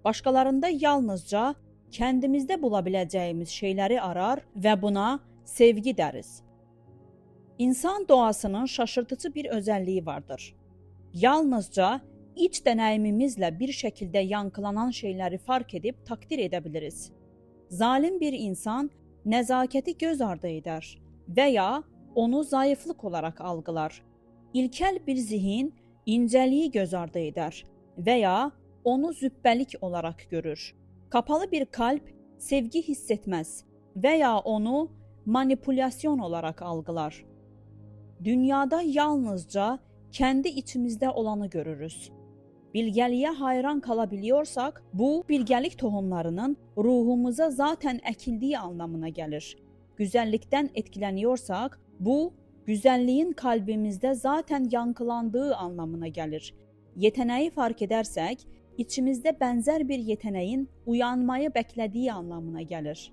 Başqalarında yalnızca kəndimizdə bula biləcəyimiz şeyləri arar və buna sevgi dəriz. İnsan doğasının şaşırtıcı bir özəlliyi vardır. Yalnızca iç deneyimimizlə bir şəkildə yankılanan şeyləri fark edib takdir edə biliriz. Zalim bir insan nəzakəti göz ardı edər və ya onu zayıflıq olaraq algılar. İlkel bir zihin incəliyi göz ardı edər və ya onu zübbəlik olaraq görür. Kapalı bir kalp sevgi hiss etməz və ya onu manipulyasyon olaraq algılar. Dünyada yalnızca kendi içimizdə olanı görürüz. Bilgəliyə hayran kala biliyorsak, bu bilgəlik tohumlarının ruhumuza zaten əkildiyi anlamına gəlir. Güzellikdən etkileniyorsak, bu güzelliğin kalbimizdə zaten yankılandığı anlamına gəlir. Yeteneği fark edersək, içimizdə bənzər bir yeteneğin uyanmayı bəklədiyi anlamına gəlir.